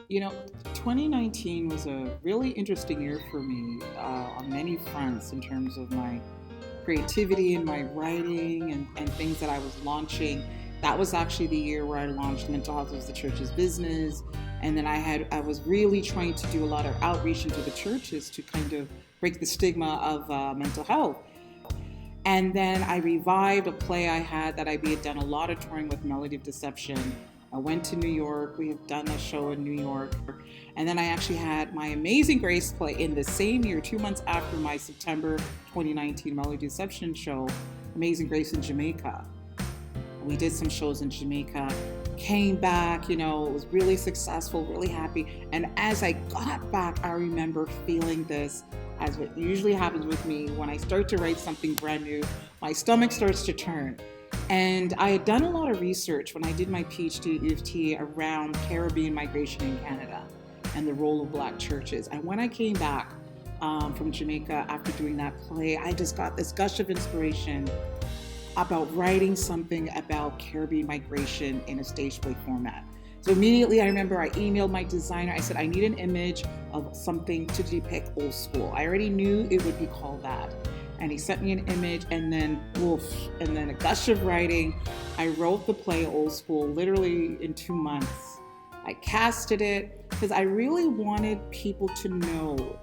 You know, 2019 was a really interesting year for me on many fronts in terms of my creativity and my writing and things that I was launching. That was actually the year where I launched Mental Health as the Church's Business. And then I was really trying to do a lot of outreach into the churches to kind of break the stigma of mental health. And then I revived a play I had that I had done a lot of touring with, Melody of Deception. I went to New York. We have done a show in New York. And then I actually had my Amazing Grace play in the same year, 2 months after my September 2019 Melody of Deception show, Amazing Grace in Jamaica. We did some shows in Jamaica, came back, it was really successful, really happy. And as I got back, I remember feeling this, as what usually happens with me when I start to write something brand new, my stomach starts to turn. And I had done a lot of research when I did my PhD at U of T around Caribbean migration in Canada and the role of Black churches. And when I came back from Jamaica after doing that play, I just got this gush of inspiration about writing something about Caribbean migration in a stage play format. So immediately I remember I emailed my designer. I said, I need an image of something to depict Old Skool. I already knew it would be called that. And he sent me an image, and then and then a gush of writing. I wrote the play Old Skool literally in 2 months. I casted it because I really wanted people to know.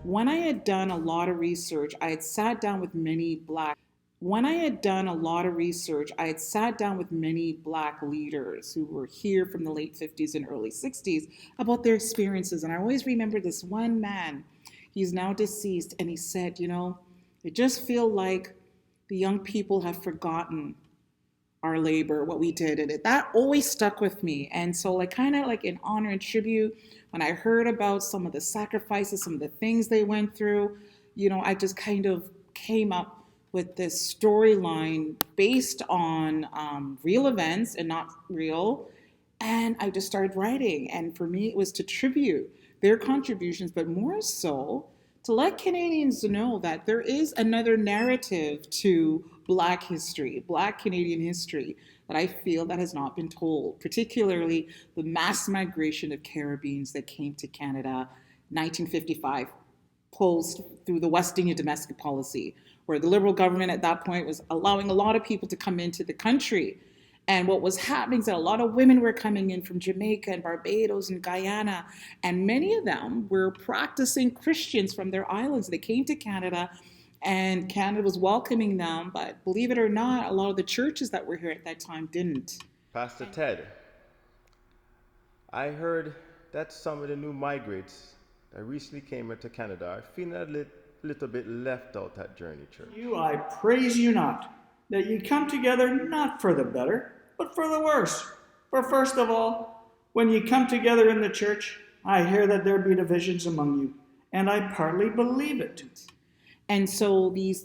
When I had done a lot of research, I had sat down with many Black leaders who were here from the late 50s and early 60s about their experiences. And I always remember this one man, he's now deceased, and he said, I just feel like the young people have forgotten our labor, what we did. And that always stuck with me. And so kind of like in honor and tribute, when I heard about some of the sacrifices, some of the things they went through, I just kind of came up with this storyline based on real events and not real. And I just started writing. And for me, it was to tribute their contributions, but more so to let Canadians know that there is another narrative to Black history, Black Canadian history, that I feel that has not been told, particularly the mass migration of Caribbeans that came to Canada 1955, posed through the West India domestic policy, where the Liberal government at that point was allowing a lot of people to come into the country. And what was happening is that a lot of women were coming in from Jamaica and Barbados and Guyana, and many of them were practicing Christians from their islands. They came to Canada, and Canada was welcoming them, but believe it or not, a lot of the churches that were here at that time didn't. Pastor Ted, I heard that some of the new migrants that recently came into Canada are feeling a little bit left out that journey, church. You, I praise you not, that ye come together not for the better, but for the worse. For first of all, when ye come together in the church, I hear that there be divisions among you, and I partly believe it. And so the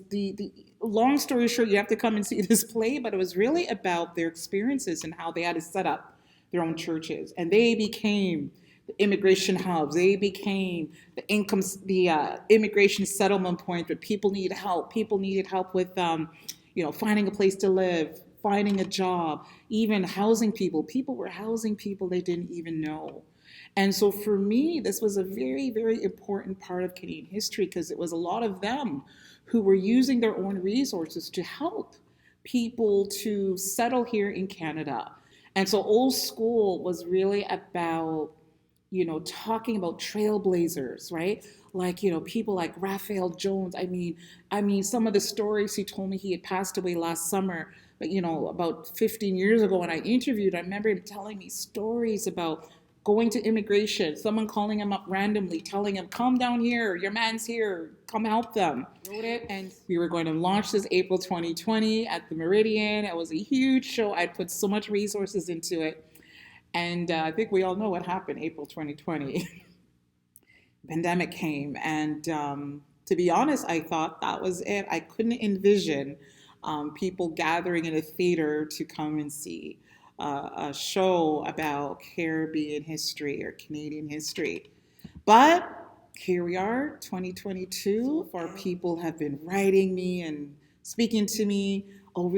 long story short, you have to come and see this play, but it was really about their experiences and how they had to set up their own churches. And they became the immigration hubs. They became the immigration settlement point, but people needed help. People needed help with finding a place to live, finding a job, even housing people. People were housing people they didn't even know. And so for me, this was a very, very important part of Canadian history, because it was a lot of them who were using their own resources to help people to settle here in Canada. And so Old Skool was really about, talking about trailblazers, right? Like, people like Raphael Jones. I mean, some of the stories he told me, he had passed away last summer, but, about 15 years ago when I interviewed, I remember him telling me stories about going to immigration, someone calling him up randomly, telling him, come down here, your man's here, come help them. Wrote it, and we were going to launch this April 2020 at the Meridian. It was a huge show. I'd put so much resources into it. And I think we all know what happened April 2020. Pandemic came, and to be honest, I thought that was it. I couldn't envision people gathering in a theater to come and see a show about Caribbean history or Canadian history. But here we are, 2022. Our people have been writing me and speaking to me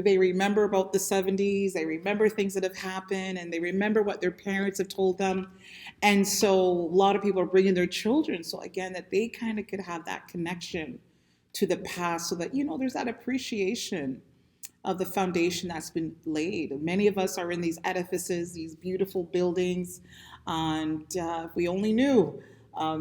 they remember about the 70s, they remember things that have happened, and they remember what their parents have told them. And so a lot of people are bringing their children. So again, that they kind of could have that connection to the past so that, there's that appreciation of the foundation that's been laid. Many of us are in these edifices, these beautiful buildings, and if we only knew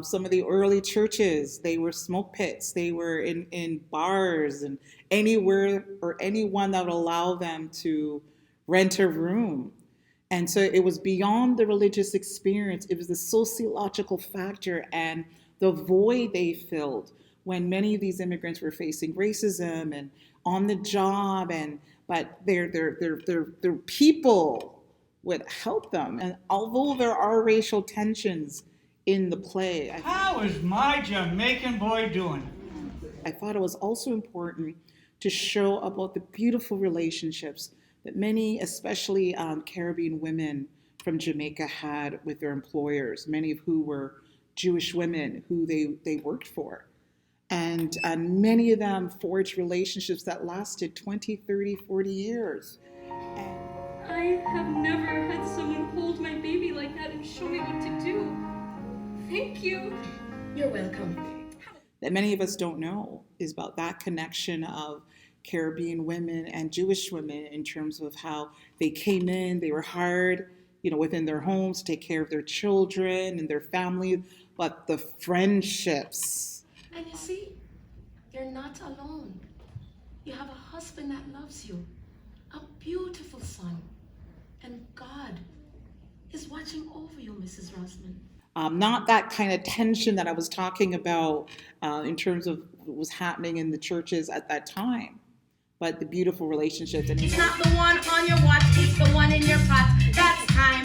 some of the early churches, they were smoke pits, they were in bars and anywhere or anyone that would allow them to rent a room. And so it was beyond the religious experience, it was the sociological factor and the void they filled when many of these immigrants were facing racism and on the job, but their people would help them. And although there are racial tensions in the play, How is my Jamaican boy doing? I thought it was also important to show about the beautiful relationships that many, especially Caribbean women from Jamaica had with their employers, many of who were Jewish women who they worked for. And many of them forged relationships that lasted 20, 30, 40 years. I have never had someone hold my baby like that and show me what to do. Thank you. You're welcome. That many of us don't know is about that connection of Caribbean women and Jewish women in terms of how they came in, they were hard, within their homes to take care of their children and their family, but the friendships. And you see, you're not alone. You have a husband that loves you, a beautiful son, and God is watching over you, Mrs. Rosman. Not that kind of tension that I was talking about in terms of what was happening in the churches at that time, but the beautiful relationships. And it's not the one on your watch, it's the one in your pot. That's time.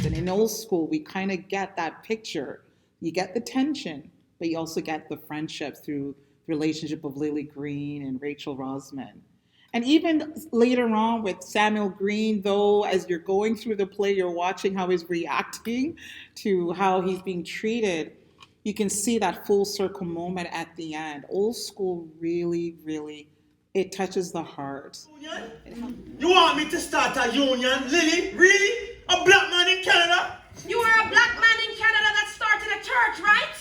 And in Old Skool, we kind of get that picture. You get the tension, but you also get the friendship through the relationship of Lily Green and Rachel Rosman. And even later on with Samuel Green, though, as you're going through the play, you're watching how he's reacting to how he's being treated. You can see that full circle moment at the end. Old Skool really, really, it touches the heart. You want me to start a union, Lily? Really? A black man in Canada? You are a black man in Canada that started a church, right?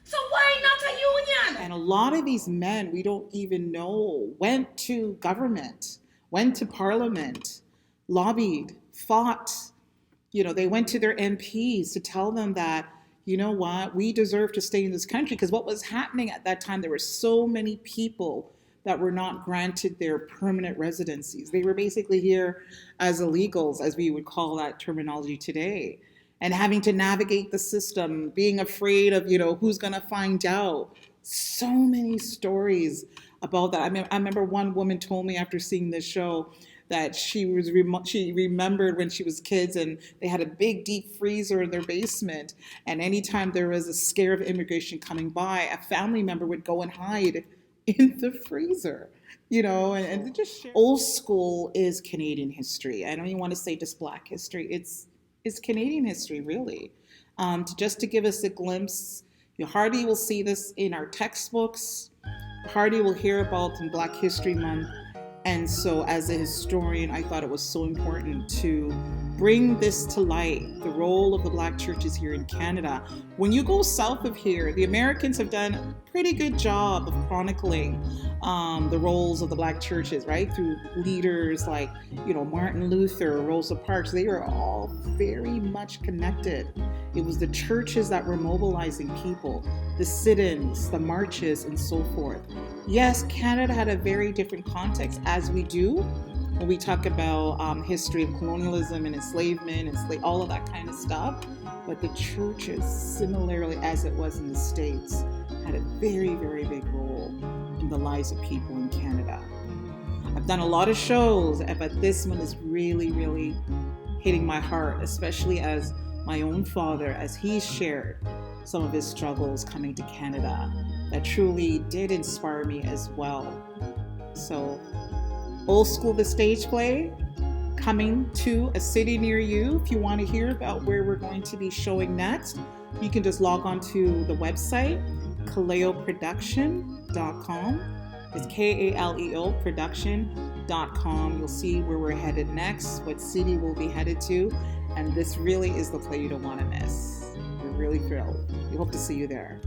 So why not a union? And a lot of these men, we don't even know, went to government, went to parliament, lobbied, fought. They went to their MPs to tell them that, you know what, we deserve to stay in this country. Because what was happening at that time, there were so many people that were not granted their permanent residencies. They were basically here as illegals, as we would call that terminology today. And having to navigate the system, being afraid of, who's gonna find out. So many stories about that. I remember one woman told me after seeing this show that she remembered when she was kids and they had a big deep freezer in their basement. And anytime there was a scare of immigration coming by, a family member would go and hide in the freezer, and just Old Skool is Canadian history. I don't even want to say just Black history. It's Canadian history, really. Just to give us a glimpse, hardly will see this in our textbooks, hardly will hear about in Black History Month. And so as a historian, I thought it was so important to bring this to light, the role of the Black churches here in Canada. When you go south of here, the Americans have done a pretty good job of chronicling the roles of the Black churches, right? Through leaders like, Martin Luther, Rosa Parks. They were all very much connected. It was the churches that were mobilizing people, the sit-ins, the marches, and so forth. Yes, Canada had a very different context, as we do when we talk about history of colonialism and enslavement and all of that kind of stuff. But the churches, similarly as it was in the States, had a very, very big role in the lives of people in Canada. I've done a lot of shows, but this one is really, really hitting my heart, especially as my own father, as he shared some of his struggles coming to Canada, that truly did inspire me as well. So, Old Skool the Stage play, coming to a city near you. If you want to hear about where we're going to be showing next, you can just log on to the website, kaleoproduction.com, It's KALEO production.com. You'll see where we're headed next, what city we'll be headed to, and this really is the play you don't want to miss. We're really thrilled. We hope to see you there.